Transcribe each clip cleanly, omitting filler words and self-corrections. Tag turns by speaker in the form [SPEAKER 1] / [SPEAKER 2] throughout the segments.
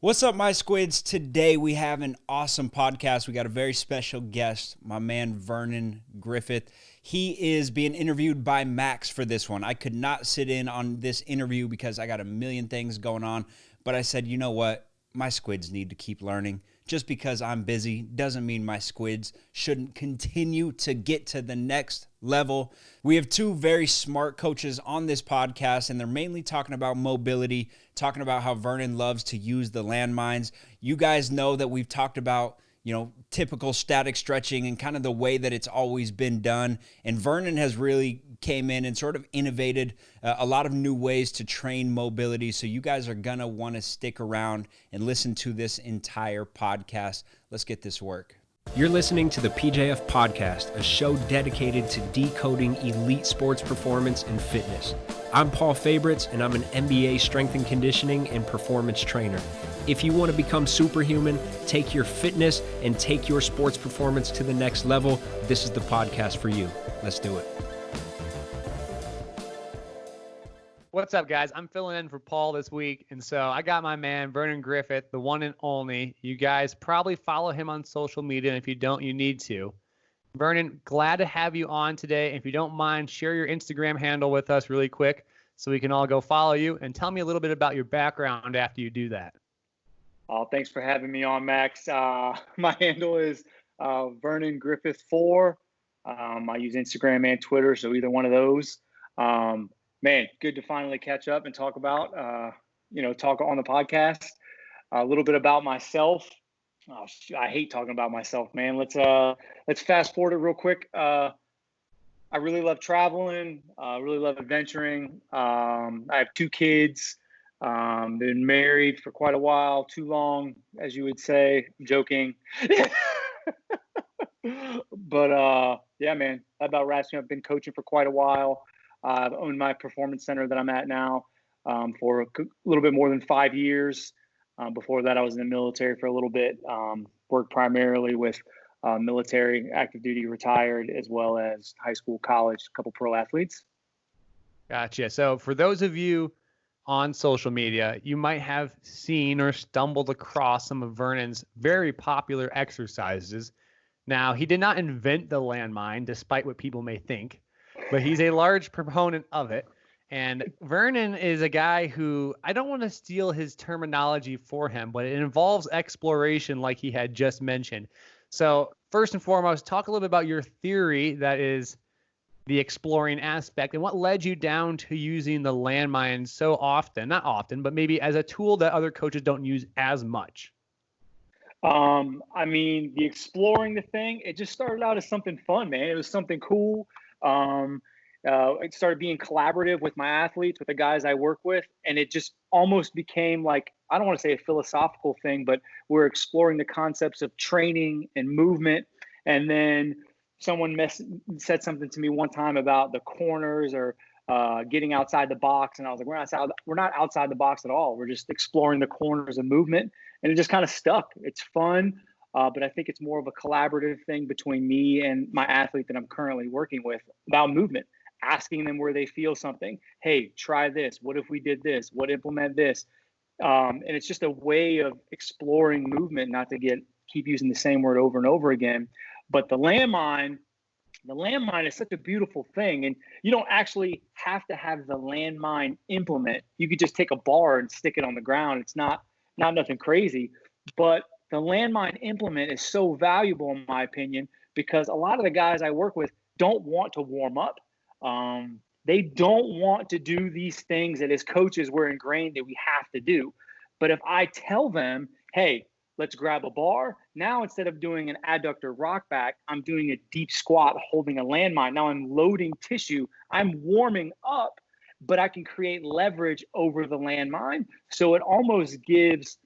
[SPEAKER 1] What's up, my squids? Today we have an awesome podcast. We got a very special guest, my man Vernon Griffith. He is being interviewed by Max for this one. I could not sit in on this interview because I got a million things going on, but I said, you know what? My squids need to keep learning. Just because I'm busy doesn't mean my squids shouldn't continue to get to the next level. We have two very smart coaches on this podcast, and they're mainly talking about mobility, talking about how Vernon loves to use the landmines. You guys know that we've talked about, typical static stretching and kind of the way that it's always been done. And Vernon has really came in and sort of innovated a lot of new ways to train mobility. So you guys are going to want to stick around and listen to this entire podcast. Let's get this work. You're listening to the PJF Podcast, a show dedicated to decoding elite sports performance and fitness. I'm Paul Fabritz, and I'm an MBA strength and conditioning and performance trainer. If you want to become superhuman, take your fitness, and take your sports performance to the next level, this is the podcast for you. Let's do it.
[SPEAKER 2] What's up, guys? I'm filling in for Paul this week, and so I got my man, Vernon Griffith, the one and only. You guys probably follow him on social media, and if you don't, you need to. Vernon, glad to have you on today. And if you don't mind, share your Instagram handle with us really quick so we can all go follow you, and tell me a little bit about your background after you do that.
[SPEAKER 3] Oh, thanks for having me on, Max. My handle is Vernon Griffith 4. I use Instagram and Twitter, so either one of those. Man, good to finally catch up and talk about, talk on the podcast. A little bit about myself. Oh, I hate talking about myself, man. Let's fast forward it real quick. I really love traveling. Really love adventuring. I have 2 kids. Been married for quite a while, too long, as you would say. I'm joking. But yeah, man, that about wraps me up. Been coaching for quite a while. I've owned my performance center that I'm at now for a little bit more than 5 years. Before that, I was in the military for a little bit. Worked primarily with military, active duty, retired, as well as high school, college, a couple pro athletes.
[SPEAKER 2] Gotcha. So for those of you on social media, you might have seen or stumbled across some of Vernon's very popular exercises. Now, he did not invent the landmine, despite what people may think, but he's a large proponent of it. And Vernon is a guy who, I don't want to steal his terminology for him, but it involves exploration like he had just mentioned. So first and foremost, talk a little bit about your theory that is the exploring aspect and what led you down to using the landmine so often, not often, but maybe as a tool that other coaches don't use as much.
[SPEAKER 3] I mean, the exploring the thing, it just started out as something fun, man. It was something cool. It started being collaborative with my athletes, with the guys I work with, and it just almost became like, I don't want to say a philosophical thing, but we're exploring the concepts of training and movement. And then someone said something to me one time about the corners or getting outside the box, and I was like, we're not outside the box at all. We're just exploring the corners of movement, and it just kind of stuck. It's fun, but I think it's more of a collaborative thing between me and my athlete that I'm currently working with about movement. Asking them where they feel something. Hey, try this. What if we did this? What implement this? And it's just a way of exploring movement, not to keep using the same word over and over again. But the landmine is such a beautiful thing. And you don't actually have to have the landmine implement. You could just take a bar and stick it on the ground. It's not nothing crazy. But the landmine implement is so valuable, in my opinion, because a lot of the guys I work with don't want to warm up. They don't want to do these things that as coaches we're ingrained that we have to do. But if I tell them, hey, let's grab a bar. Now, instead of doing an adductor rock back, I'm doing a deep squat holding a landmine. Now I'm loading tissue. I'm warming up, but I can create leverage over the landmine. So it almost gives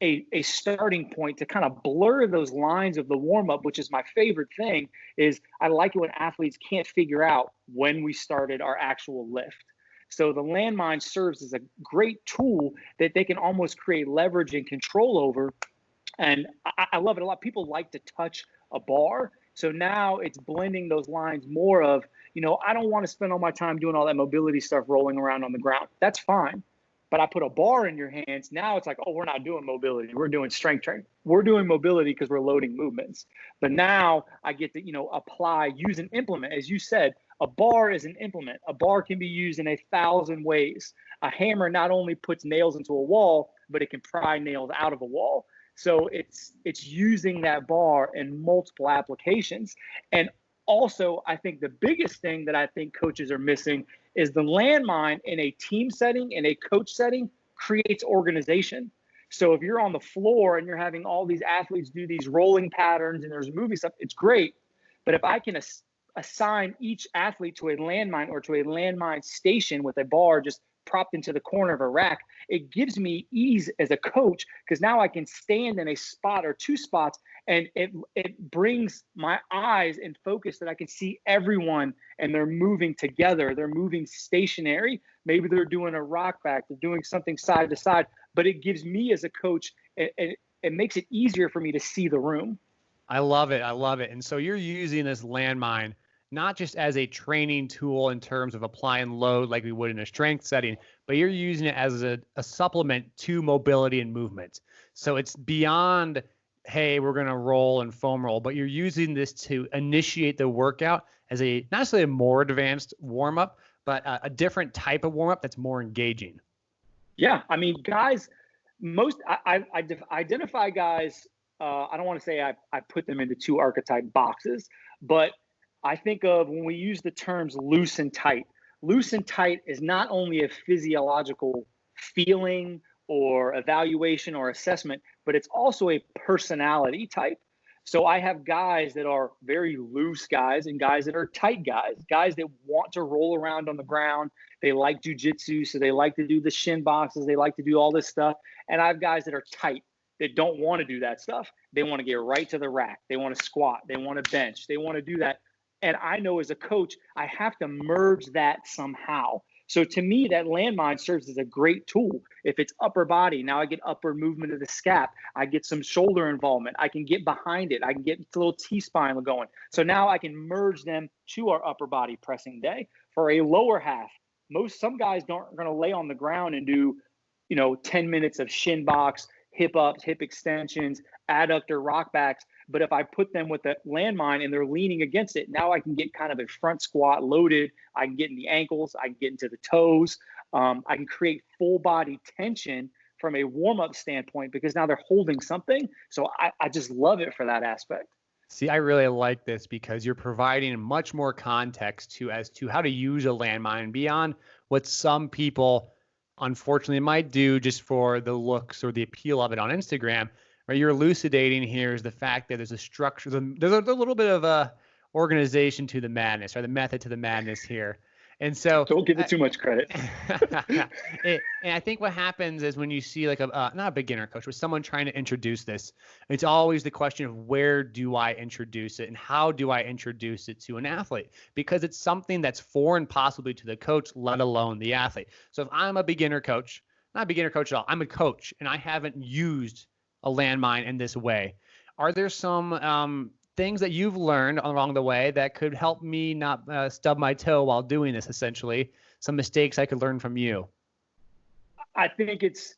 [SPEAKER 3] a starting point to kind of blur those lines of the warm-up, which is my favorite thing. Is I like it when athletes can't figure out when we started our actual lift. So the landmine serves as a great tool that they can almost create leverage and control over. And I love it a lot. People like to touch a bar. So now it's blending those lines more of, I don't want to spend all my time doing all that mobility stuff rolling around on the ground. That's fine. But I put a bar in your hands. Now it's like, oh, we're not doing mobility. We're doing strength training. We're doing mobility because we're loading movements. But now I get to, apply, use an implement. As you said, a bar is an implement. A bar can be used in 1,000 ways. A hammer not only puts nails into a wall, but it can pry nails out of a wall. So it's using that bar in multiple applications. And also, I think the biggest thing that I think coaches are missing is the landmine in a team setting, in a coach setting, creates organization. So if you're on the floor and you're having all these athletes do these rolling patterns and there's movie stuff, it's great. But if I can assign each athlete to a landmine or to a landmine station with a bar just propped into the corner of a rack, it gives me ease as a coach because now I can stand in a spot or two spots and it brings my eyes in focus that I can see everyone and they're moving together. They're moving stationary. Maybe they're doing a rock back. They're doing something side to side, but it gives me as a coach, it makes it easier for me to see the room.
[SPEAKER 2] I love it. I love it. And so you're using this landmine not just as a training tool in terms of applying load like we would in a strength setting, but you're using it as a supplement to mobility and movement. So it's beyond, hey, we're going to roll and foam roll, but you're using this to initiate the workout as a, not necessarily a more advanced warm up, but a different type of warm up that's more engaging.
[SPEAKER 3] Yeah. I mean, guys, I identify guys, I don't want to say I put them into two archetype boxes, but I think of when we use the terms loose and tight. Loose and tight is not only a physiological feeling or evaluation or assessment, but it's also a personality type. So I have guys that are very loose guys and guys that are tight guys that want to roll around on the ground. They like jujitsu, so they like to do the shin boxes. They like to do all this stuff. And I have guys that are tight that don't want to do that stuff. They want to get right to the rack. They want to squat. They want to bench. They want to do that. And I know as a coach, I have to merge that somehow. So to me, that landmine serves as a great tool. If it's upper body, now I get upper movement of the scap. I get some shoulder involvement. I can get behind it. I can get a little T-spine going. So now I can merge them to our upper body pressing day. For a lower half, some guys aren't going to lay on the ground and do, 10 minutes of shin box, hip ups, hip extensions, adductor rock backs. But if I put them with a landmine and they're leaning against it, now I can get kind of a front squat loaded. I can get in the ankles. I can get into the toes. I can create full body tension from a warm-up standpoint because now they're holding something. So I just love it for that aspect.
[SPEAKER 2] See, I really like this because you're providing much more context as to how to use a landmine beyond what some people unfortunately might do just for the looks or the appeal of it on Instagram. Right, you're elucidating here is the fact that there's a structure, there's a little bit of a organization to the madness, or the method to the madness here. And so
[SPEAKER 3] don't give it too much credit.
[SPEAKER 2] And I think what happens is when you see like not a beginner coach, but someone trying to introduce this, it's always the question of where do I introduce it and how do I introduce it to an athlete? Because it's something that's foreign possibly to the coach, let alone the athlete. So if I'm a beginner coach, not a beginner coach at all, I'm a coach and I haven't used a landmine in this way, are there some things that you've learned along the way that could help me not stub my toe while doing this, essentially? Some mistakes I could learn from you?
[SPEAKER 3] I think it's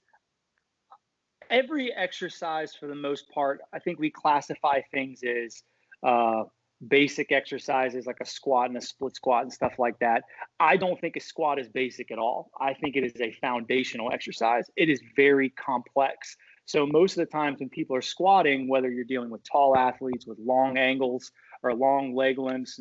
[SPEAKER 3] every exercise for the most part. I think we classify things as basic exercises like a squat and a split squat and stuff like that. I don't think a squat is basic at all. I think it is a foundational exercise. It is very complex. So most of the times when people are squatting, whether you're dealing with tall athletes with long angles or long leg lengths,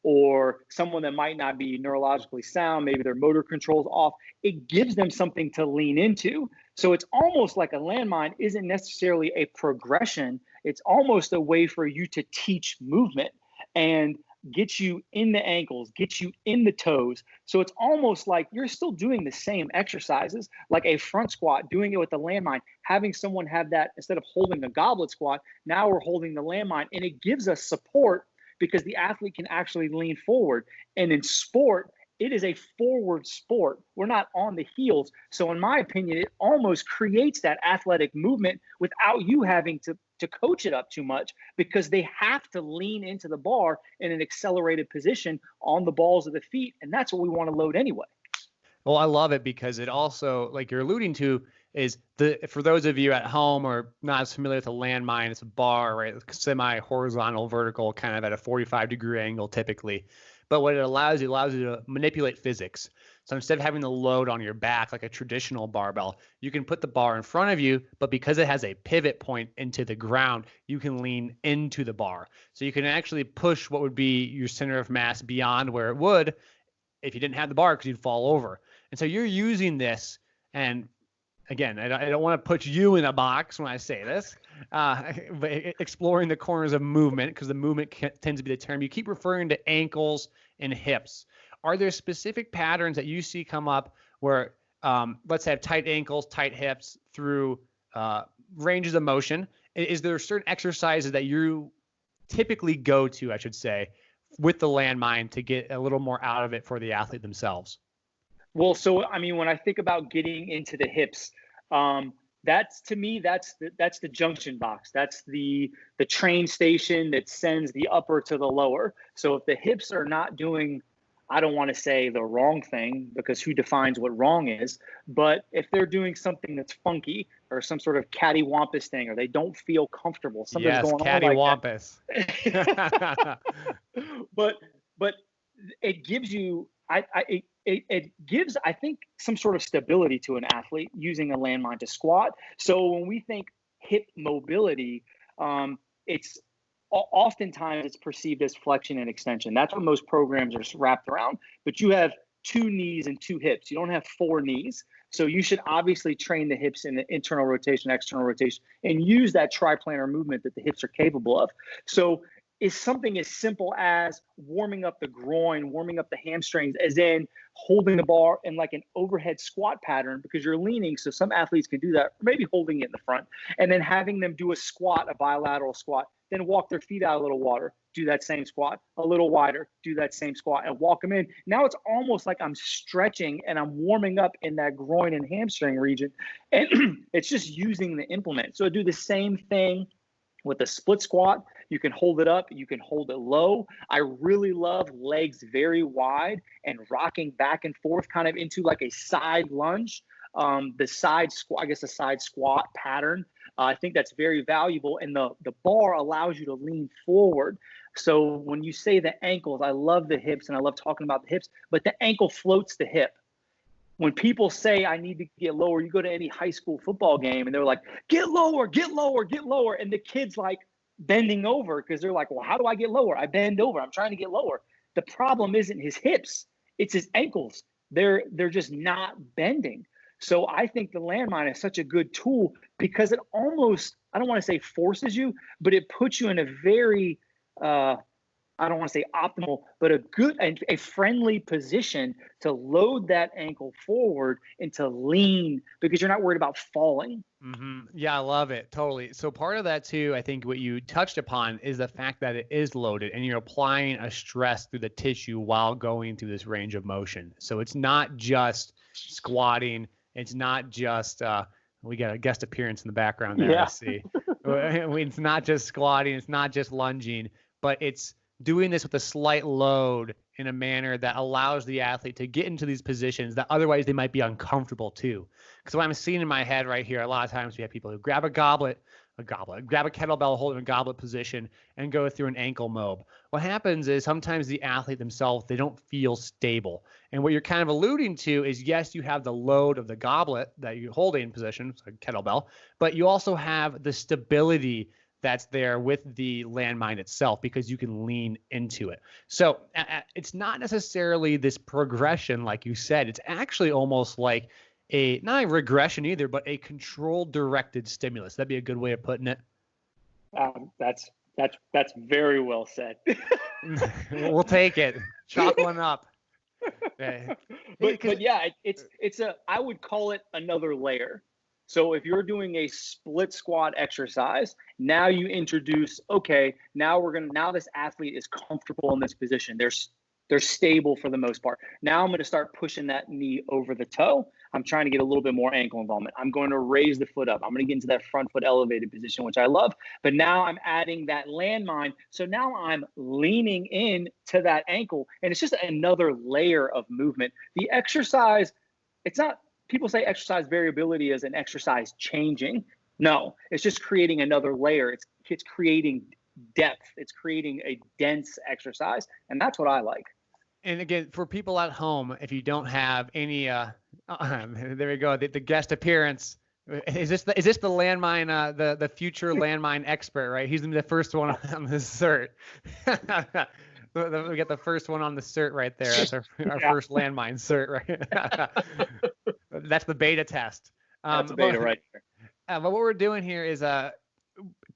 [SPEAKER 3] or someone that might not be neurologically sound, maybe their motor control's off, it gives them something to lean into. So it's almost like a landmine isn't necessarily a progression. It's almost a way for you to teach movement and get you in the ankles, get you in the toes. So it's almost like you're still doing the same exercises, like a front squat, doing it with the landmine, having someone have that instead of holding a goblet squat, now we're holding the landmine, and it gives us support because the athlete can actually lean forward. And in sport, it is a forward sport. We're not on the heels. So in my opinion, it almost creates that athletic movement without you having to coach it up too much because they have to lean into the bar in an accelerated position on the balls of the feet. And that's what we want to load anyway.
[SPEAKER 2] Well, I love it because it also, like you're alluding to, is for those of you at home or not as familiar with a landmine, it's a bar, right? Semi-horizontal, vertical, kind of at a 45-degree angle typically. But what it allows you to manipulate physics. So instead of having the load on your back like a traditional barbell, you can put the bar in front of you, but because it has a pivot point into the ground, you can lean into the bar. So you can actually push what would be your center of mass beyond where it would if you didn't have the bar, because you'd fall over. And so you're using this, and again, I don't want to put you in a box when I say this, but exploring the corners of movement, because the movement tends to be the term. You keep referring to ankles and hips. Are there specific patterns that you see come up where, let's have tight ankles, tight hips through ranges of motion? Is there certain exercises that you typically go to, I should say, with the landmine to get a little more out of it for the athlete themselves?
[SPEAKER 3] Well, so I mean, when I think about getting into the hips, that's to me, that's the junction box. That's the train station that sends the upper to the lower. So if the hips are not doing, I don't want to say the wrong thing, because who defines what wrong is, but if they're doing something that's funky or some sort of cattywampus thing, or they don't feel comfortable, something's
[SPEAKER 2] yes,
[SPEAKER 3] going
[SPEAKER 2] cattywampus.
[SPEAKER 3] on like that. but it gives you, it gives, I think, some sort of stability to an athlete using a landmine to squat. So when we think hip mobility, it's oftentimes it's perceived as flexion and extension. That's what most programs are wrapped around. But you have 2 knees and 2 hips. You don't have 4 knees. So you should obviously train the hips in the internal rotation, external rotation, and use that triplanar movement that the hips are capable of. So is something as simple as warming up the groin, warming up the hamstrings, as in holding the bar in like an overhead squat pattern because you're leaning. So some athletes can do that, or maybe holding it in the front, and then having them do a squat, a bilateral squat, then walk their feet out a little wider, do that same squat, a little wider, do that same squat, and walk them in. Now it's almost like I'm stretching and I'm warming up in that groin and hamstring region. And it's just using the implement. So do the same thing with a split squat. You can hold it up, you can hold it low. I really love legs very wide and rocking back and forth kind of into like a side lunge. The side squat, I guess a side squat pattern. I think that's very valuable. And the bar allows you to lean forward. So when you say the ankles, I love the hips and I love talking about the hips, but the ankle floats the hip. When people say I need to get lower, you go to any high school football game and they're like, get lower, get lower, get lower. And the kid's like bending over because they're like, well, how do I get lower? I bend over. I'm trying to get lower. The problem isn't his hips. It's his ankles. They're just not bending. So I think the landmine is such a good tool because it almost, I don't want to say forces you, but it puts you in a very, I don't want to say optimal, but a good and a friendly position to load that ankle forward and to lean because you're not worried about falling.
[SPEAKER 2] Mm-hmm. Yeah, I love it. Totally. So part of that too, I think what you touched upon is the fact that it is loaded and you're applying a stress through the tissue while going through this range of motion. So it's not just squatting. It's not just, we got a guest appearance in the background there.
[SPEAKER 3] Yeah.
[SPEAKER 2] I see. It's not just squatting. It's not just lunging, but it's doing this with a slight load in a manner that allows the athlete to get into these positions that otherwise they might be uncomfortable too. Because what I'm seeing in my head right here, a lot of times we have people who grab grab a kettlebell, hold it in a goblet position and go through an ankle mob. What happens is sometimes the athlete themselves, they don't feel stable. And what you're kind of alluding to is, yes, you have the load of the goblet that you hold in position, so kettlebell, but you also have the stability that's there with the landmine itself because you can lean into it. So it's not necessarily this progression, like you said. It's actually almost like not a regression either, but a controlled directed stimulus. That'd be a good way of putting it.
[SPEAKER 3] That's very well said.
[SPEAKER 2] We'll take it. Chalk one up.
[SPEAKER 3] But yeah, I would call it another layer. So if you're doing a split squat exercise, now you introduce, okay, now this athlete is comfortable in this position. They're stable for the most part. Now I'm going to start pushing that knee over the toe. I'm trying to get a little bit more ankle involvement. I'm going to raise the foot up. I'm going to get into that front foot elevated position, which I love. But now I'm adding that landmine. So now I'm leaning in to that ankle. And it's just another layer of movement. The exercise it's not, people say exercise variability is an exercise changing. No, it's just creating another layer. It's creating depth. It's creating a dense exercise. And that's what I like.
[SPEAKER 2] And again, for people at home, if you don't have any, there we go, the guest appearance. Is this the Landmine, the future Landmine expert, right? He's gonna be the first one on the cert. We got the first one on the cert right there. That's our first Landmine cert, right? That's the beta test.
[SPEAKER 3] That's the beta right there.
[SPEAKER 2] But what we're doing here is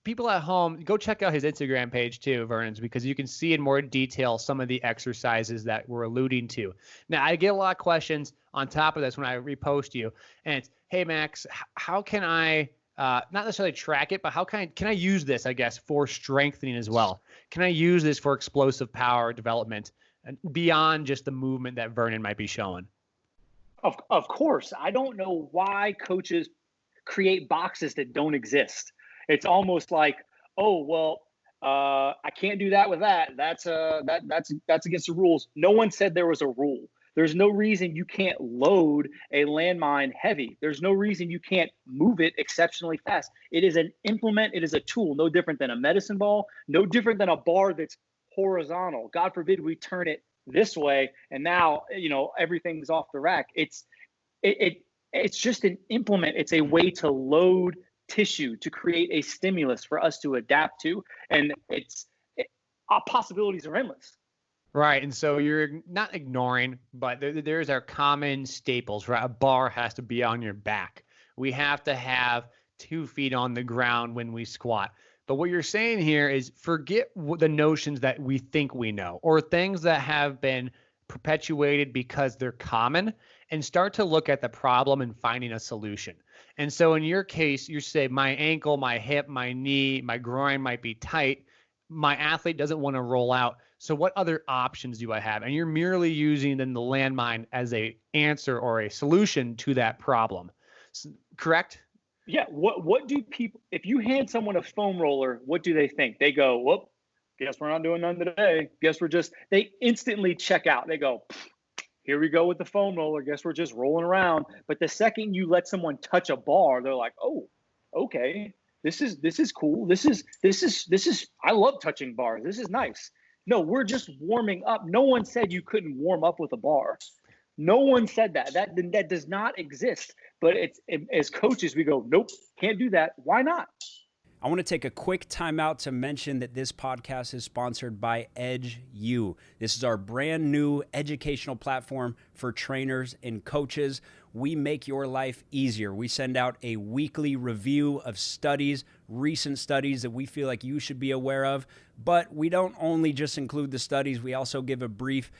[SPEAKER 2] people at home, go check out his Instagram page too, Vernon's, because you can see in more detail some of the exercises that we're alluding to. Now, I get a lot of questions on top of this when I repost you, and it's, hey, Max, how can I not necessarily track it, but how can I use this, I guess, for strengthening as well? Can I use this for explosive power development beyond just the movement that Vernon might be showing?
[SPEAKER 3] Of course. I don't know why coaches create boxes that don't exist. It's almost like, oh, well, I can't do that with that. That's against the rules. No one said there was a rule. There's no reason you can't load a landmine heavy. There's no reason you can't move it exceptionally fast. It is an implement. It is a tool, no different than a medicine ball, no different than a bar that's horizontal. God forbid we turn it this way and now, everything's off the rack. It's just an implement. It's a way to load tissue, to create a stimulus for us to adapt to. And our possibilities are endless.
[SPEAKER 2] Right. And so you're not ignoring, but there's our common staples, right? A bar has to be on your back. We have to have 2 feet on the ground when we squat. But what you're saying here is forget the notions that we think we know, or things that have been perpetuated because they're common, and start to look at the problem and finding a solution. And so in your case, you say, my ankle, my hip, my knee, my groin might be tight. My athlete doesn't want to roll out. So what other options do I have? And you're merely using then the landmine as a answer or a solution to that problem. Correct?
[SPEAKER 3] Yeah. What do people, if you hand someone a foam roller, what do they think? They go, whoop, guess we're not doing none today. They instantly check out. They go, here we go with the foam roller. Guess we're just rolling around. But the second you let someone touch a bar, they're like, oh, okay. This is cool. This is, I love touching bars. This is nice. No, we're just warming up. No one said you couldn't warm up with a bar. No one said that. That does not exist. But as coaches, we go, nope, can't do that. Why not?
[SPEAKER 1] I want to take a quick time out to mention that this podcast is sponsored by Edge U. This is our brand new educational platform for trainers and coaches. We make your life easier. We send out a weekly review of studies, recent studies that we feel like you should be aware of. But we don't only just include the studies, we also give a brief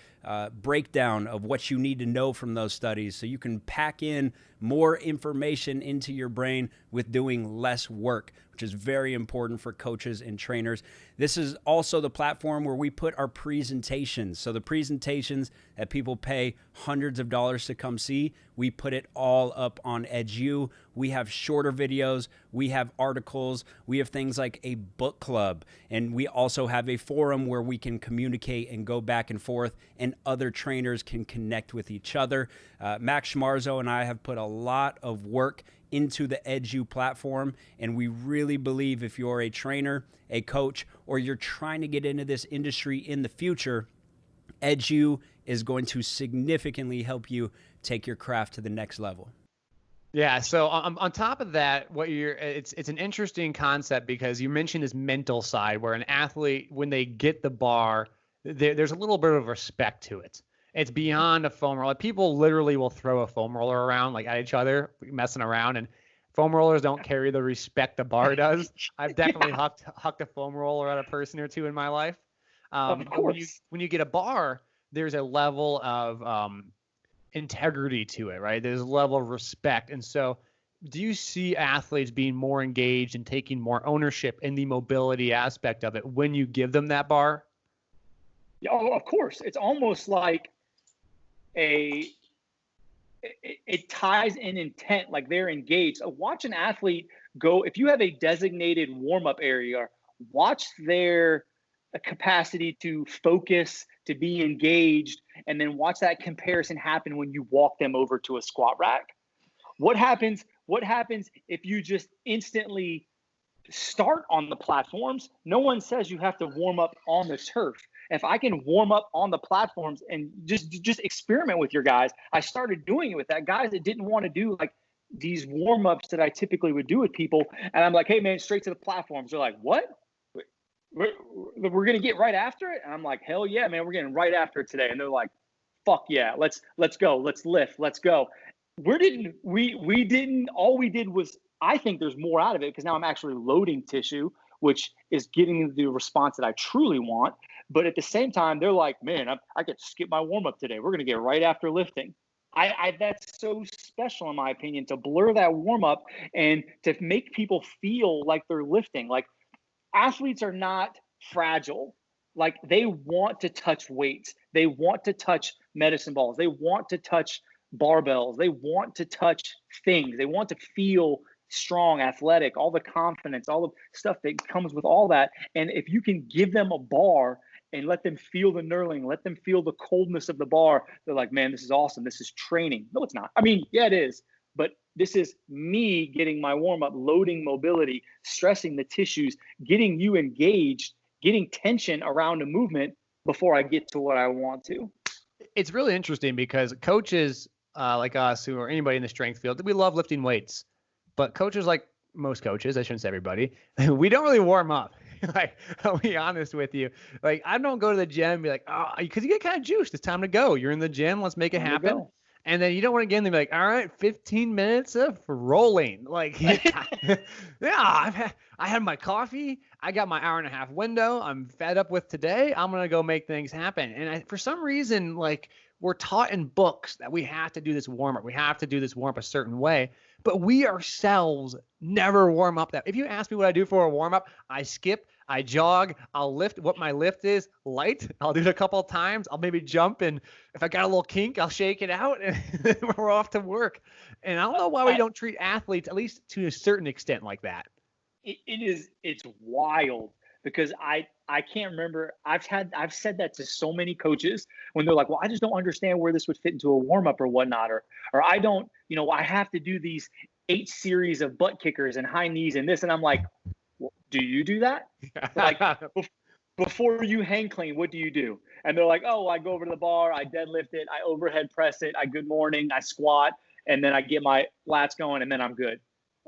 [SPEAKER 1] breakdown of what you need to know from those studies so you can pack in more information into your brain with doing less work, which is very important for coaches and trainers. This is also the platform where we put our presentations. So the presentations that people pay hundreds of dollars to come see, we put it all up on EdgeU. We have shorter videos, we have articles, we have things like a book club, and we also have a forum where we can communicate and go back and forth, and other trainers can connect with each other. Max Shmarzo and I have put a lot of work into the EdgeU platform, and we really believe if you're a trainer, a coach, or you're trying to get into this industry in the future, EdgeU is going to significantly help you take your craft to the next level.
[SPEAKER 2] Yeah. So on top of that, it's an interesting concept because you mentioned this mental side where an athlete, when they get the bar, there's a little bit of respect to it. It's beyond a foam roller. People literally will throw a foam roller around like at each other, messing around, and foam rollers don't carry the respect the bar does. I've definitely hucked a foam roller at a person or two in my life.
[SPEAKER 3] Of course.
[SPEAKER 2] When you get a bar, there's a level of integrity to it, right? There's a level of respect. And so do you see athletes being more engaged and taking more ownership in the mobility aspect of it when you give them that bar?
[SPEAKER 3] Yeah, of course. It's almost like it ties in intent, like they're engaged. Watch an athlete go, if you have a designated warm-up area, watch their a capacity to focus, to be engaged, and then watch that comparison happen when you walk them over to a squat rack. What happens if you just instantly start on the platforms? No one says you have to warm up on the turf. If I can warm up on the platforms and just experiment with your guys, I started doing it with that guys that didn't want to do like these warm ups that I typically would do with people. And I'm like, hey man, straight to the platforms. They're like, what? We're gonna get right after it? And I'm like, hell yeah, man, we're getting right after it today. And they're like, fuck yeah, let's go, let's lift, let's go. We didn't. All we did was, I think there's more out of it because now I'm actually loading tissue, which is getting the response that I truly want. But at the same time, they're like, man, I get to skip my warm up today. We're gonna get right after lifting. That's so special in my opinion, to blur that warm up and to make people feel like they're lifting. Like, athletes are not fragile. Like, they want to touch weights. They want to touch medicine balls. They want to touch barbells. They want to touch things. They want to feel strong, athletic, all the confidence, all the stuff that comes with all that. And if you can give them a bar and let them feel the knurling, let them feel the coldness of the bar, they're like, man, this is awesome. This is training. No, it's not. I mean, yeah, it is. But this is me getting my warm up, loading mobility, stressing the tissues, getting you engaged, getting tension around a movement before I get to what I want to.
[SPEAKER 2] It's really interesting because coaches like us, who are anybody in the strength field, we love lifting weights. But coaches, like most coaches, I shouldn't say everybody, we don't really warm up. Like, I'll be honest with you. Like, I don't go to the gym and be like, oh, because you get kind of juiced. It's time to go. You're in the gym. Let's make it happen. And then you don't want to get in there and be like, all right, 15 minutes of rolling. Like, yeah, I had my coffee. I got my hour-and-a-half window. I'm fed up with today. I'm going to go make things happen. And for some reason, like, we're taught in books that we have to do this warm-up. We have to do this warm-up a certain way. But we ourselves never warm up that. If you ask me what I do for a warm-up, I skip, I jog, I'll lift. What my lift is, light. I'll do it a couple of times. I'll maybe jump, and if I got a little kink, I'll shake it out, and we're off to work. And I don't know why we don't treat athletes, at least to a certain extent, like that.
[SPEAKER 3] It's wild, because I can't remember. I've said that to so many coaches when they're like, well, I just don't understand where this would fit into a warm-up or whatnot, or I don't, I have to do these 8 series of butt kickers and high knees and this. And I'm like, well, do you do that? Like, before you hang clean, what do you do? And they're like, oh, I go over to the bar, I deadlift it, I overhead press it, I good morning, I squat, and then I get my lats going, and then I'm good.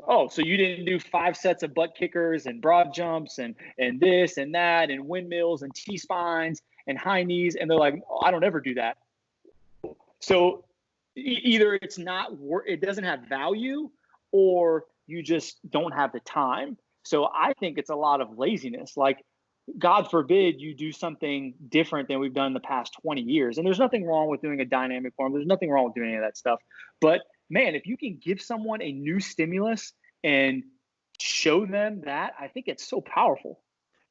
[SPEAKER 3] Oh, so you didn't do 5 sets of butt kickers and broad jumps and this and that and windmills and T-spines and high knees. And they're like, oh, I don't ever do that. So either it doesn't have value, or you just don't have the time. So I think it's a lot of laziness. Like, God forbid you do something different than we've done the past 20 years. And there's nothing wrong with doing a dynamic form. There's nothing wrong with doing any of that stuff. But man, if you can give someone a new stimulus and show them that, I think it's so powerful.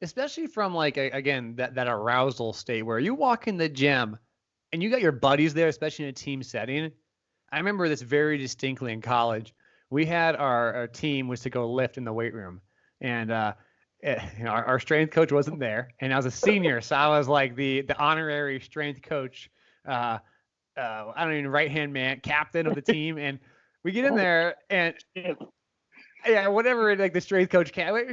[SPEAKER 2] Especially from, like, again, that arousal state where you walk in the gym and you got your buddies there, especially in a team setting. I remember this very distinctly in college. We had our team was to go lift in the weight room, and our strength coach wasn't there, and I was a senior, so I was like the honorary strength coach. I don't even right-hand man, captain of the team. And we get in there and yeah, whatever, like the strength coach, like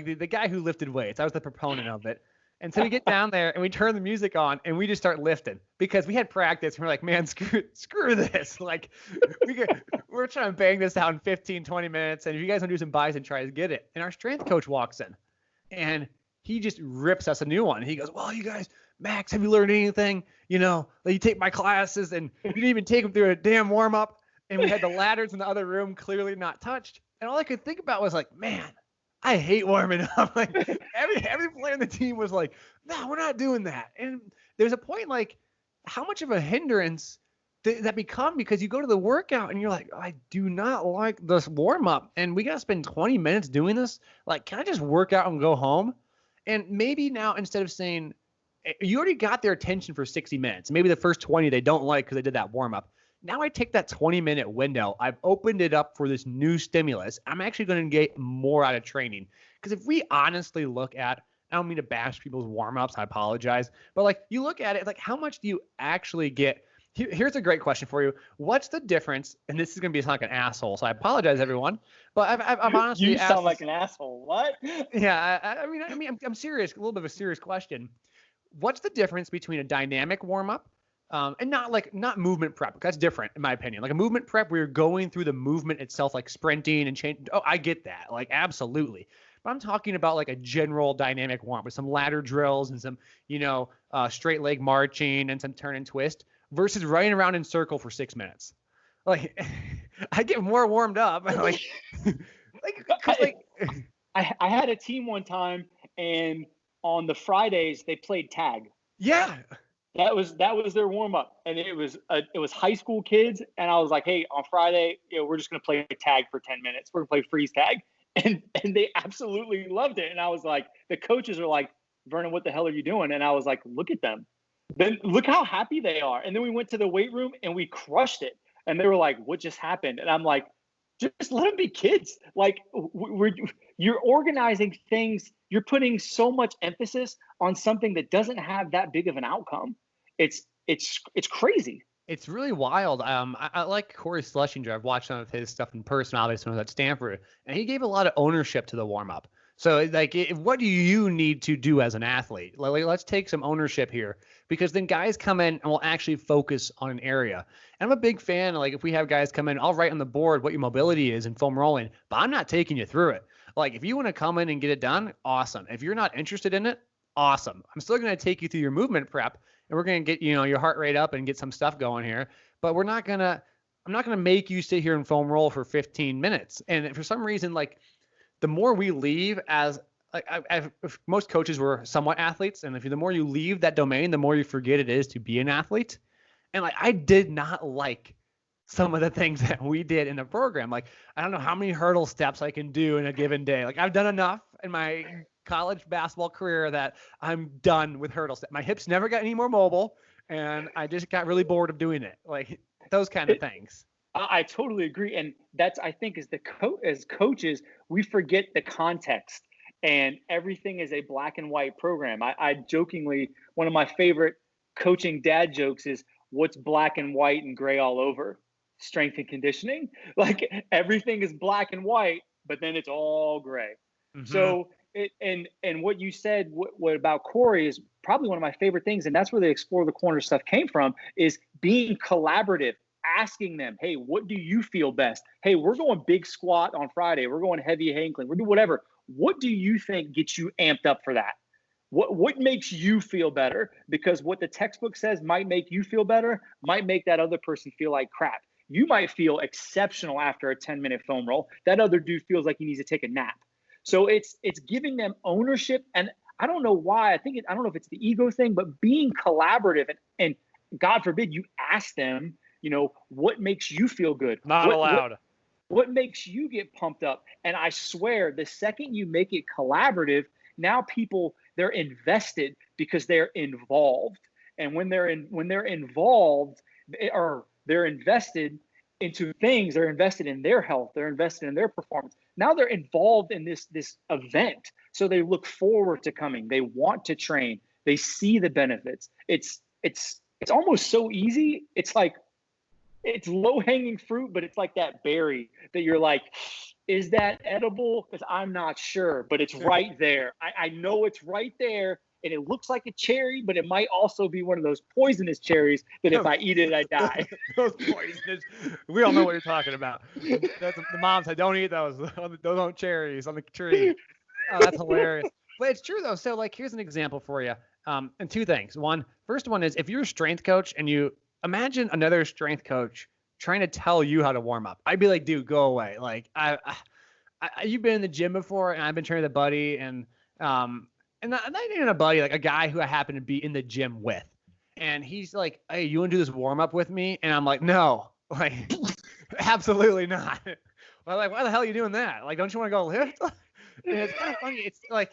[SPEAKER 2] the guy who lifted weights, I was the proponent of it. And so we get down there and we turn the music on and we just start lifting because we had practice. And we're like, man, screw this. Like, we're trying to bang this out in 15, 20 minutes. And if you guys want to do some buys and try to get it. And our strength coach walks in and he just rips us a new one. He goes, well, you guys, Max, have you learned anything? Like, you take my classes and you didn't even take them through a damn warm up. And we had the ladders in the other room clearly not touched. And all I could think about was like, man, I hate warming up. Like, every player on the team was like, no, we're not doing that. And there's a point, like, how much of a hindrance that become, because you go to the workout and you're like, I do not like this warm up and we got to spend 20 minutes doing this. Like, can I just work out and go home? And maybe now, instead of saying, you already got their attention for 60 minutes, maybe the first 20 they don't like because they did that warm up. Now I take that 20-minute window. I've opened it up for this new stimulus. I'm actually going to get more out of training. Because if we honestly look at, I don't mean to bash people's warm-ups. I apologize. But like you look at it, like how much do you actually get? Here's a great question for you. What's the difference? And this is going to be like an asshole, so I apologize, everyone. But I've honestly
[SPEAKER 3] You sound like
[SPEAKER 2] this,
[SPEAKER 3] an asshole. What?
[SPEAKER 2] Yeah, I mean, I'm serious. A little bit of a serious question. What's the difference between a dynamic warm-up and not movement prep? That's different, in my opinion. Like a movement prep where you're going through the movement itself, like sprinting and change. Oh, I get that. Like absolutely. But I'm talking about like a general dynamic warm-up with some ladder drills and some, straight leg marching and some turn and twist versus running around in circle for 6 minutes. Like I get more warmed up.
[SPEAKER 3] I had a team one time, and on the Fridays they played tag.
[SPEAKER 2] Yeah.
[SPEAKER 3] That was their warm up, and it was high school kids, and I was like, hey, on Friday, we're just gonna play tag for 10 minutes. We're gonna play freeze tag, and they absolutely loved it. And I was like, the coaches are like, Vernon, what the hell are you doing? And I was like, look at them. Then look how happy they are. And then we went to the weight room and we crushed it. And they were like, what just happened? And I'm like, just let them be kids. Like you're organizing things. You're putting so much emphasis on something that doesn't have that big of an outcome. It's crazy.
[SPEAKER 2] It's really wild. I like Corey Schlesinger. I've watched some of his stuff in person, obviously, when I was at Stanford, and he gave a lot of ownership to the warm up. So, what do you need to do as an athlete? Like, let's take some ownership here, because then guys come in and will actually focus on an area. And I'm a big fan. Like, if we have guys come in, I'll write on the board what your mobility is in foam rolling, but I'm not taking you through it. Like, if you want to come in and get it done, awesome. If you're not interested in it, awesome. I'm still going to take you through your movement prep, and we're going to get your heart rate up and get some stuff going here. But I'm not going to make you sit here and foam roll for 15 minutes. And for some reason, like, the more we leave as if most coaches were somewhat athletes, and the more you leave that domain, the more you forget it is to be an athlete. And like, I did not like some of the things that we did in the program. Like, I don't know how many hurdle steps I can do in a given day. Like, I've done enough in my college basketball career that I'm done with hurdle steps. My hips never got any more mobile, and I just got really bored of doing it. Like those kind of things.
[SPEAKER 3] I totally agree. And that's, I think, as coaches, we forget the context, and everything is a black and white program. I jokingly, one of my favorite coaching dad jokes is, what's black and white and gray all over? Strength and conditioning. Like everything is black and white, but then it's all gray. Mm-hmm. So and what you said, what about Corey is probably one of my favorite things. And that's where the Explore the Corner stuff came from, is being collaborative. Asking them, hey, what do you feel best? Hey, we're going big squat on Friday. We're going heavy ankling. We're doing whatever. What do you think gets you amped up for that? What makes you feel better? Because what the textbook says might make you feel better, might make that other person feel like crap. You might feel exceptional after a 10-minute foam roll. That other dude feels like he needs to take a nap. So it's giving them ownership. And I don't know why. I don't know if it's the ego thing, but being collaborative and God forbid you ask them, what makes you feel good?
[SPEAKER 2] Not allowed.
[SPEAKER 3] What makes you get pumped up? And I swear, the second you make it collaborative, now people, they're invested because they're involved. And when they're involved, they're invested into things. They're invested in their health. They're invested in their performance. Now they're involved in this event. So they look forward to coming. They want to train. They see the benefits. It's almost so easy. It's low-hanging fruit, but it's like that berry that you're like, is that edible? Because I'm not sure, but it's right there. I know it's right there, and it looks like a cherry, but it might also be one of those poisonous cherries that if I eat it, I die.
[SPEAKER 2] Those poisonous. We all know what you're talking about. The mom said, don't eat those. Those aren't cherries on the tree. Oh, that's hilarious. But it's true, though. So, like, here's an example for you. And two things. First one is, if you're a strength coach and you imagine another strength coach trying to tell you how to warm up, I'd be like, dude, go away. Like, you've been in the gym before, and I've been training with a buddy, and not even a buddy, like a guy who I happen to be in the gym with. And he's like, hey, you want to do this warm up with me? And I'm like, no, like, absolutely not. Well, like, why the hell are you doing that? Like, don't you want to go lift? And it's kind of funny. It's like,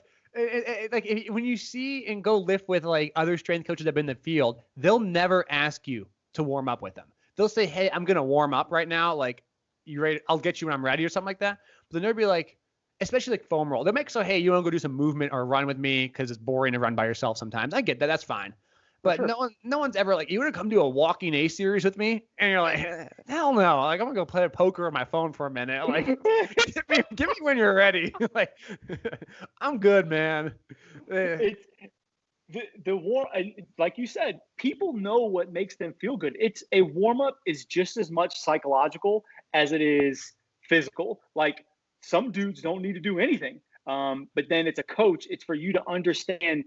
[SPEAKER 2] when you see and go lift with like other strength coaches that have been in the field, they'll never ask you to warm up with them. They'll say, hey, I'm going to warm up right now. Like, you ready? I'll get you when I'm ready or something like that. But then they'll be like, especially like foam roll. They'll make so, hey, you want to go do some movement or run with me because it's boring to run by yourself sometimes. I get that. That's fine. But
[SPEAKER 3] sure.
[SPEAKER 2] no one's ever like, you want to come do a walking A series with me? And you're like, hell no. Like, I'm gonna go play poker on my phone for a minute. Like, give me when you're ready. Like, I'm good, man.
[SPEAKER 3] It's the warm, like you said, people know what makes them feel good. It's a warm up is just as much psychological as it is physical. Like some dudes don't need to do anything, but then it's a coach. It's for you to understand,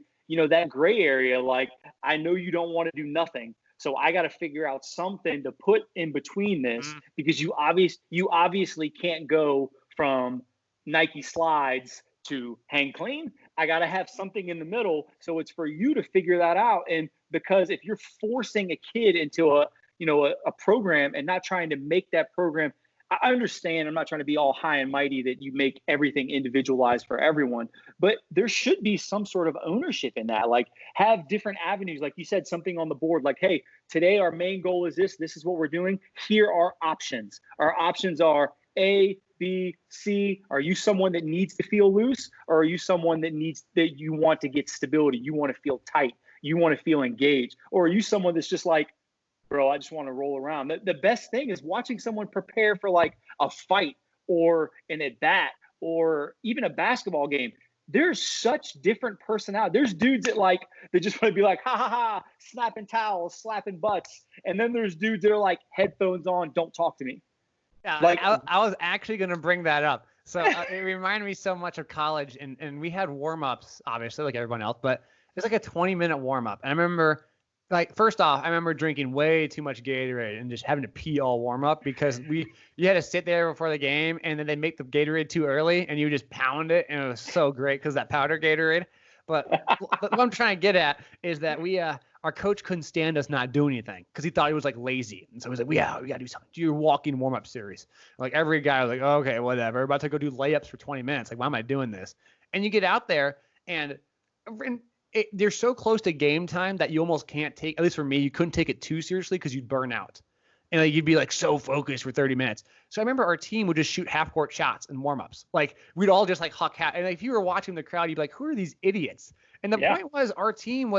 [SPEAKER 3] that gray area. Like I know you don't want to do nothing, so I got to figure out something to put in between this because you obviously can't go from Nike slides to hang clean. I got to have something in the middle. So it's for you to figure that out. And because if you're forcing a kid into a program and not trying to make that program, I understand. I'm not trying to be all high and mighty that you make everything individualized for everyone, but there should be some sort of ownership in that. Like have different avenues. Like you said, something on the board, like, hey, today our main goal is this. This is what we're doing. Here are options. Our options are A, B, C. Are you someone that needs to feel loose, or are you someone that you want to get stability? You want to feel tight. You want to feel engaged, or are you someone that's just like, bro, I just want to roll around. The best thing is watching someone prepare for like a fight or an at bat or even a basketball game. There's such different personality. There's dudes that just want to be like, ha ha ha, snapping towels, slapping butts. And then there's dudes that are like headphones on, don't talk to me.
[SPEAKER 2] Yeah,
[SPEAKER 3] like
[SPEAKER 2] I was actually going to bring that up. So it reminded me so much of college, and we had warm-ups, obviously, like everyone else, but it's like a 20-minute warm-up. And I remember, like, first off, I remember drinking way too much Gatorade and just having to pee all warm-up because you had to sit there before the game, and then they'd make the Gatorade too early, and you just pound it, and it was so great because that powder Gatorade. But what I'm trying to get at is that our coach couldn't stand us not doing anything because he thought he was like lazy. And so he was like, we got to do something. Do your walking warm-up series. Like every guy was like, oh, okay, whatever. We're about to go do layups for 20 minutes. Like, why am I doing this? And you get out there and they're so close to game time that you almost can't take, at least for me, you couldn't take it too seriously because you'd burn out. And like, you'd be like so focused for 30 minutes. So I remember our team would just shoot half-court shots in warm-ups. Like we'd all just like huck half. And like, if you were watching the crowd, you'd be like, who are these idiots? And the point was our team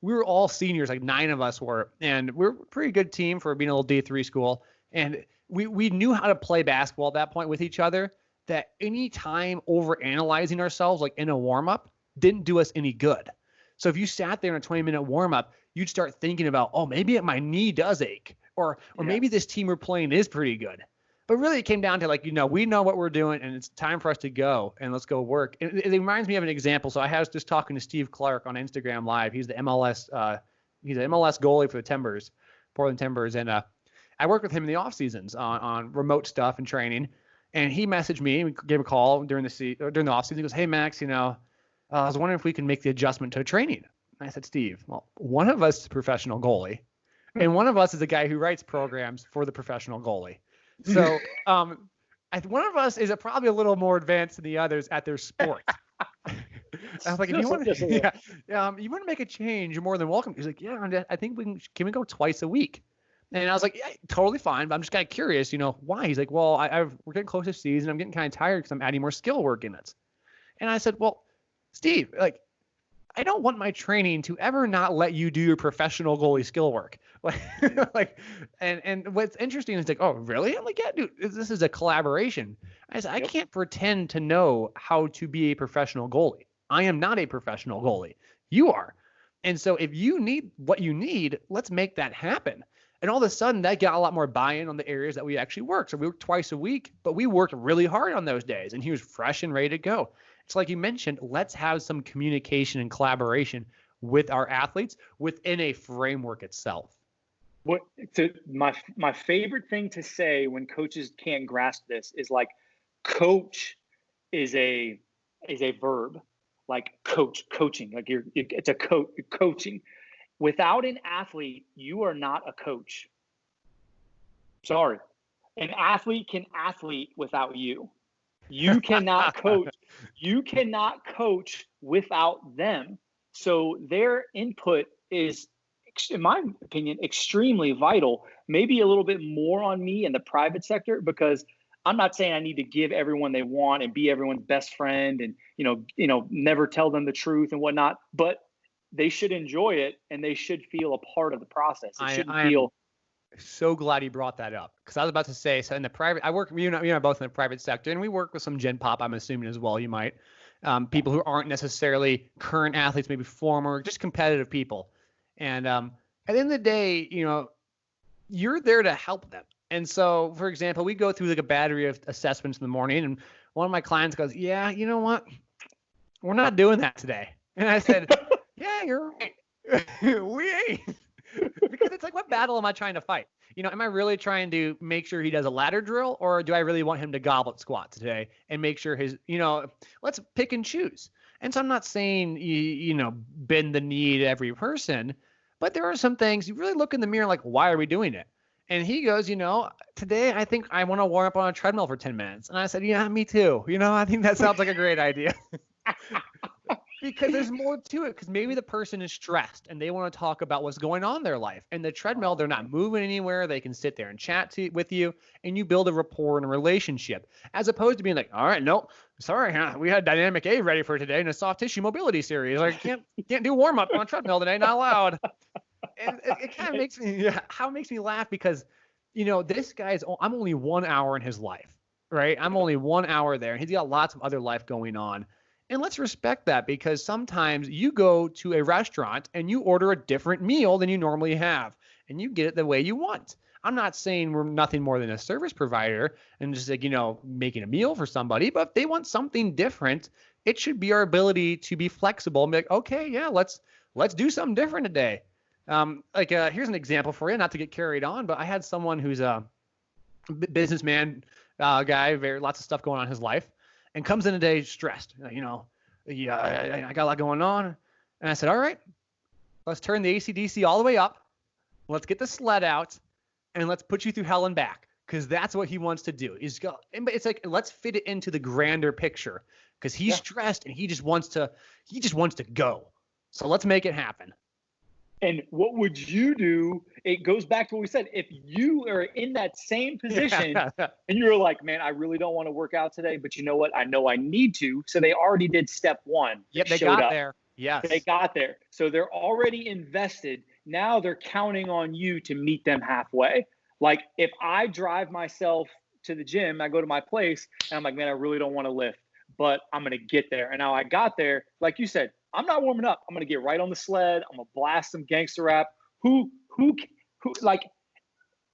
[SPEAKER 2] we were all seniors, like 9 of us were, and we're a pretty good team for being a little D3 school. And we knew how to play basketball at that point with each other, that any time over-analyzing ourselves, like in a warm-up, didn't do us any good. So if you sat there in a 20-minute warm-up, you'd start thinking about, oh, maybe my knee does ache. Or maybe this team we're playing is pretty good. But really it came down to like, we know what we're doing and it's time for us to go and let's go work. It reminds me of an example. So I was just talking to Steve Clark on Instagram Live. He's the MLS, he's an MLS goalie for the Portland Timbers. And I work with him in the off seasons on remote stuff and training. And he messaged me and gave a call during the off season. He goes, hey Max, I was wondering if we can make the adjustment to training. And I said, Steve, well, one of us is a professional goalie. And one of us is a guy who writes programs for the professional goalie. So one of us is probably a little more advanced than the others at their sport. I was like, if you want to make a change, you're more than welcome. He's like, yeah, I think can we go twice a week? And I was like, yeah, totally fine. But I'm just kind of curious, why? He's like, well, we're getting close to season. I'm getting kind of tired because I'm adding more skill work in it. And I said, well, Steve, like, I don't want my training to ever not let you do your professional goalie skill work. And what's interesting is like, oh, really? I'm like, yeah, dude, this is a collaboration. I said, I can't pretend to know how to be a professional goalie. I am not a professional goalie. You are. And so if you need what you need, let's make that happen. And all of a sudden that got a lot more buy-in on the areas that we actually work. So we worked twice a week, but we worked really hard on those days and he was fresh and ready to go. It's like you mentioned, let's have some communication and collaboration with our athletes within a framework itself.
[SPEAKER 3] My favorite thing to say when coaches can't grasp this is like, coach is a verb, like coaching, like it's a coaching. Without an athlete, you are not a coach. Sorry. An athlete can athlete without you. You cannot coach. You cannot coach without them. So their input is, in my opinion, extremely vital. Maybe a little bit more on me in the private sector because I'm not saying I need to give everyone they want and be everyone's best friend and, never tell them the truth and whatnot, but they should enjoy it and they should feel a part of the process. It shouldn't feel.
[SPEAKER 2] So glad you brought that up, because I was about to say, so in the private, I work, you and I both in the private sector, and we work with some Gen Pop, I'm assuming as well. You might, people who aren't necessarily current athletes, maybe former, just competitive people. And at the end of the day, you're there to help them. And so, for example, we go through like a battery of assessments in the morning, and one of my clients goes, "Yeah, you know what? We're not doing that today." And I said, "Yeah, you're right. We ain't." Because it's like, what battle am I trying to fight? Am I really trying to make sure he does a ladder drill, or do I really want him to goblet squat today and make sure his, let's pick and choose. And so I'm not saying, bend the knee to every person, but there are some things you really look in the mirror like, why are we doing it? And he goes, today I think I want to warm up on a treadmill for 10 minutes. And I said, yeah, me too. I think that sounds like a great idea. Because there's more to it, because maybe the person is stressed and they want to talk about what's going on in their life. And the treadmill, they're not moving anywhere. They can sit there and chat with you, and you build a rapport and a relationship, as opposed to being like, all right, no, sorry, we had Dynamic A ready for today in a soft tissue mobility series. I can't do warm up on a treadmill today, not allowed. And it kind of makes me laugh, because, this I'm only 1 hour in his life, right? I'm only 1 hour there, and he's got lots of other life going on. And let's respect that, because sometimes you go to a restaurant and you order a different meal than you normally have, and you get it the way you want. I'm not saying we're nothing more than a service provider and just like, making a meal for somebody, but if they want something different, it should be our ability to be flexible and be like, okay, yeah, let's do something different today. Here's an example for you, not to get carried on, but I had someone who's a businessman guy, lots of stuff going on in his life, and comes in today stressed. I got a lot going on. And I said, all right, let's turn the AC/DC all the way up. Let's get the sled out, and let's put you through hell and back, because that's what he wants to do. It's like, let's fit it into the grander picture, because he's stressed and he just wants to go. So let's make it happen.
[SPEAKER 3] And what would you do? It goes back to what we said. If you are in that same position and you're like, man, I really don't want to work out today, but you know what? I know I need to. So they already did step one.
[SPEAKER 2] Yep, they got there. Yes.
[SPEAKER 3] They got there. So they're already invested. Now they're counting on you to meet them halfway. Like, if I drive myself to the gym, I go to my place and I'm like, man, I really don't want to lift, but I'm going to get there. And now I got there, like you said, I'm not warming up. I'm going to get right on the sled. I'm going to blast some gangster rap. Who, like,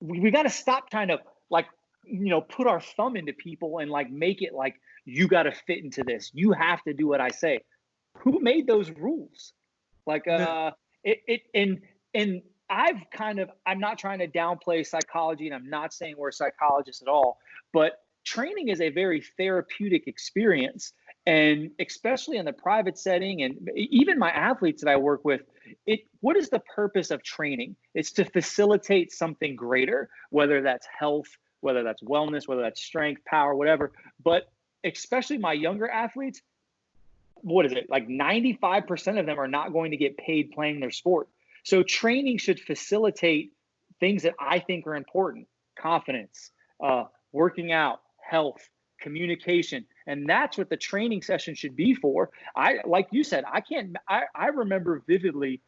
[SPEAKER 3] we got to stop trying to, like, put our thumb into people and, like, make it like, you got to fit into this. You have to do what I say. Who made those rules? Like, and I'm not trying to downplay psychology, and I'm not saying we're psychologists at all, but training is a very therapeutic experience. And especially in the private setting, and even my athletes that I work with, what is the purpose of training? It's to facilitate something greater, whether that's health, whether that's wellness, whether that's strength, power, whatever. But especially my younger athletes, what is it? Like 95% of them are not going to get paid playing their sport. So training should facilitate things that I think are important: confidence, working out, health, communication. And that's what the training session should be for. Like you said, I remember vividly,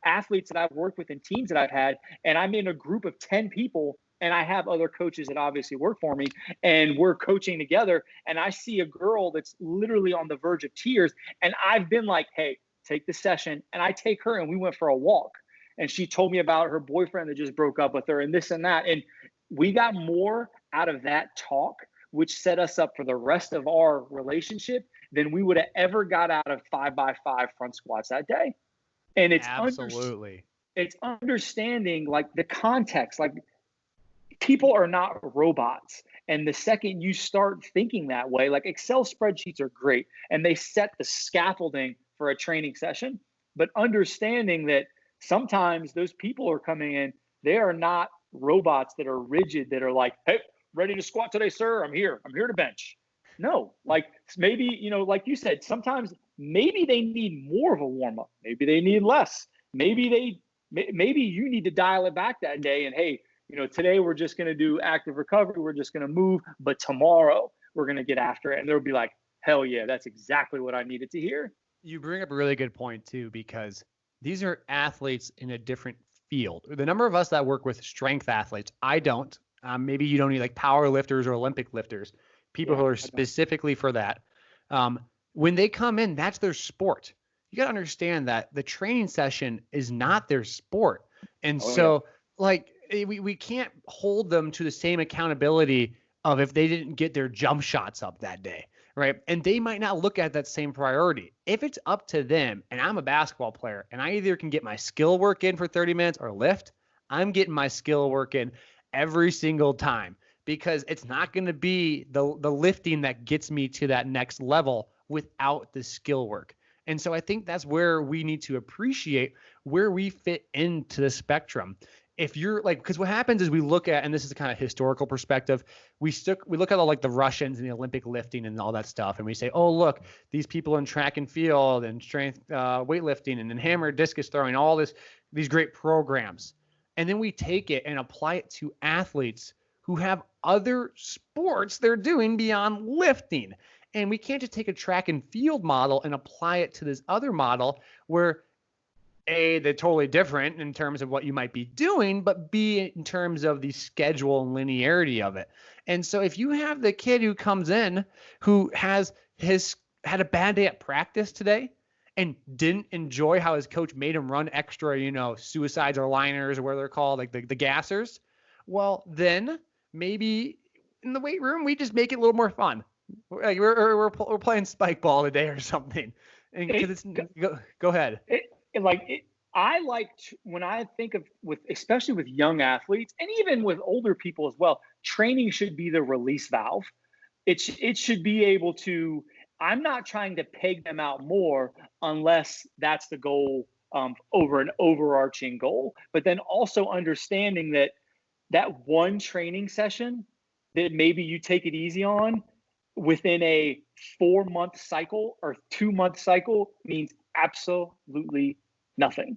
[SPEAKER 3] athletes that I've worked with and teams that I've had, and I'm in a group of 10 people, and I have other coaches that obviously work for me, and we're coaching together, and I see a girl that's literally on the verge of tears, and I've been like, hey, take the session. And I take her, and we went for a walk, and she told me about her boyfriend that just broke up with her and this and that. And we got more out of that talk, which set us up for the rest of our relationship, than we would have ever got out of 5x5 front squats that day. And it's
[SPEAKER 2] absolutely,
[SPEAKER 3] it's understanding, like, the context. Like, people are not robots. And the second you start thinking that way, like, Excel spreadsheets are great and they set the scaffolding for a training session, but understanding that sometimes those people are coming in, they are not robots that are rigid, that are like, hey, ready to squat today, sir? I'm here to bench. No, like, maybe, like you said, sometimes maybe they need more of a warm up. Maybe they need less. Maybe you need to dial it back that day. And hey, today we're just going to do active recovery. We're just going to move, but tomorrow we're going to get after it. And they'll be like, hell yeah, that's exactly what I needed to hear.
[SPEAKER 2] You bring up a really good point too, because these are athletes in a different field. The number of us that work with strength athletes, I don't. Maybe you don't need like power lifters or Olympic lifters, people who are specifically for that. When they come in, that's their sport. You got to understand that the training session is not their sport. And like we can't hold them to the same accountability of if they didn't get their jump shots up that day. Right. And they might not look at that same priority. If it's up to them, and I'm a basketball player and I either can get my skill work in for 30 minutes or lift, I'm getting my skill work in every single time, because it's not going to be the lifting that gets me to that next level without the skill work. And so I think that's where we need to appreciate where we fit into the spectrum. If you're like, because what happens is we look at, and this is a kind of historical perspective, we look at all like the Russians and the Olympic lifting and all that stuff, and we say, oh, look, these people in track and field and strength weightlifting and then hammer discus throwing, all these great programs. And then we take it and apply it to athletes who have other sports they're doing beyond lifting. And we can't just take a track and field model and apply it to this other model where A, they're totally different in terms of what you might be doing, but B, in terms of the schedule and linearity of it. And so if you have the kid who comes in who had a bad day at practice today and didn't enjoy how his coach made him run extra, suicides or liners or what they're called, like the gassers, well, then maybe in the weight room, we just make it a little more fun. Like we're playing spike ball today or something. And go ahead.
[SPEAKER 3] I like when I think of especially with young athletes and even with older people as well, training should be the release valve. It should be able to, I'm not trying to peg them out more unless that's the goal, over an overarching goal, but then also understanding that one training session that maybe you take it easy on within a 4-month cycle or 2-month cycle means absolutely nothing.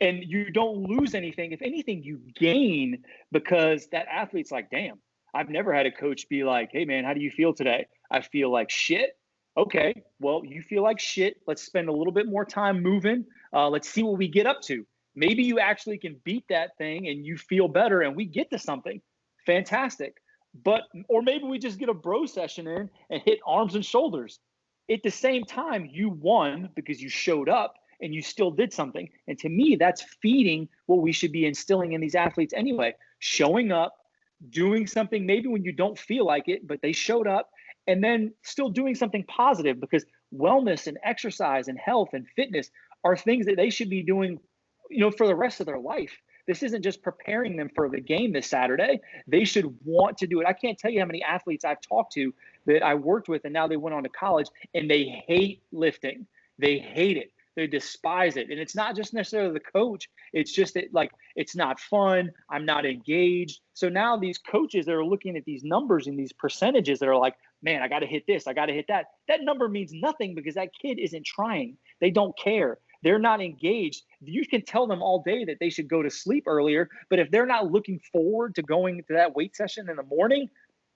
[SPEAKER 3] And you don't lose anything. If anything, you gain, because that athlete's like, damn, I've never had a coach be like, hey man, how do you feel today? I feel like shit. Okay, well, you feel like shit. Let's spend a little bit more time moving. Let's see what we get up to. Maybe you actually can beat that thing and you feel better and we get to something. Fantastic. Or maybe we just get a bro session in and hit arms and shoulders. At the same time, you won because you showed up and you still did something. And to me, that's feeding what we should be instilling in these athletes anyway. Showing up, doing something maybe when you don't feel like it, but they showed up, and then still doing something positive, because wellness and exercise and health and fitness are things that they should be doing, for the rest of their life. This isn't just preparing them for the game this Saturday. They should want to do it. I can't tell you how many athletes I've talked to that I worked with and now they went on to college and they hate lifting. They hate it. They despise it. And it's not just necessarily the coach. It's just that, it's not fun. I'm not engaged. So now these coaches that are looking at these numbers and these percentages that are like, man, I got to hit this. I got to hit that. That number means nothing because that kid isn't trying. They don't care. They're not engaged. You can tell them all day that they should go to sleep earlier, but if they're not looking forward to going to that weight session in the morning,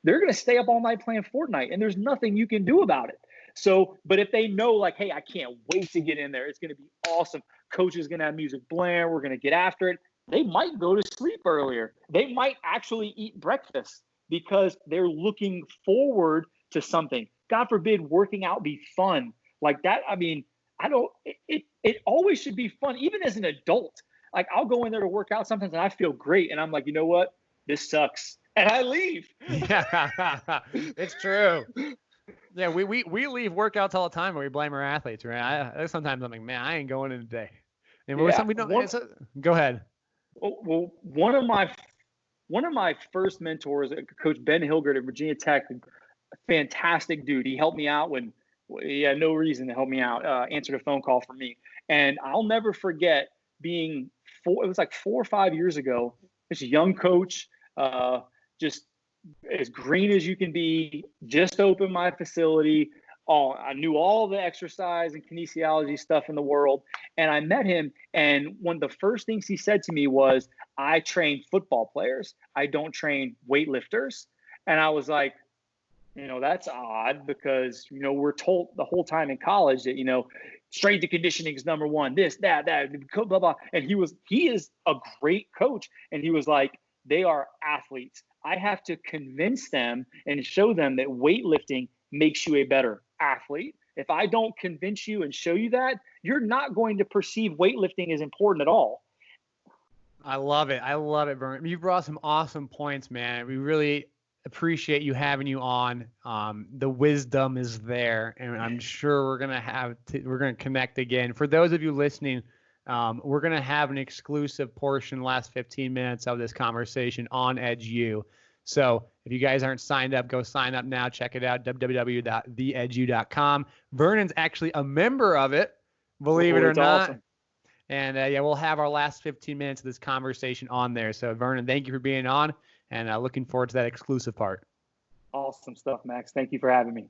[SPEAKER 3] they're going to stay up all night playing Fortnite, and there's nothing you can do about it. So, but if they know, hey, I can't wait to get in there, it's going to be awesome. Coach is going to have music blaring. We're going to get after it. They might go to sleep earlier. They might actually eat breakfast because they're looking forward to something. God forbid working out be fun like that. I mean, it always should be fun, even as an adult. I'll go in there to work out sometimes and I feel great. And I'm like, you know what? This sucks. And I leave.
[SPEAKER 2] Yeah, it's true. Yeah, we leave workouts all the time and we blame our athletes, right? Sometimes I'm like, man, I ain't going in today. And go ahead.
[SPEAKER 3] Well, one of my first mentors, Coach Ben Hilgert at Virginia Tech, fantastic dude. He helped me out when he had no reason to help me out, answered a phone call for me. And I'll never forget it was 4 or 5 years ago, this young coach, just as green as you can be, just opened my facility. I knew all the exercise and kinesiology stuff in the world. And I met him, and one of the first things he said to me was, I train football players. I don't train weightlifters. And I was like, that's odd, because, we're told the whole time in college that, strength and conditioning is number one, this, that, blah, blah. And he is a great coach. And he was like, they are athletes. I have to convince them and show them that weightlifting makes you a better athlete. If I don't convince you and show you that, you're not going to perceive weightlifting as important at all.
[SPEAKER 2] I love it. Vernon. You brought some awesome points, man. We really appreciate you having you on. The wisdom is there, and I'm sure we're gonna connect again. For those of you listening, we're gonna have an exclusive portion, last 15 minutes of this conversation on Edge U. So if you guys aren't signed up, go sign up now. Check it out, www.theedgeu.com. Vernon's actually a member of it, believe it or not.
[SPEAKER 3] Awesome.
[SPEAKER 2] And we'll have our last 15 minutes of this conversation on there. So Vernon, thank you for being on, and looking forward to that exclusive part.
[SPEAKER 3] Awesome stuff, Max. Thank you for having me.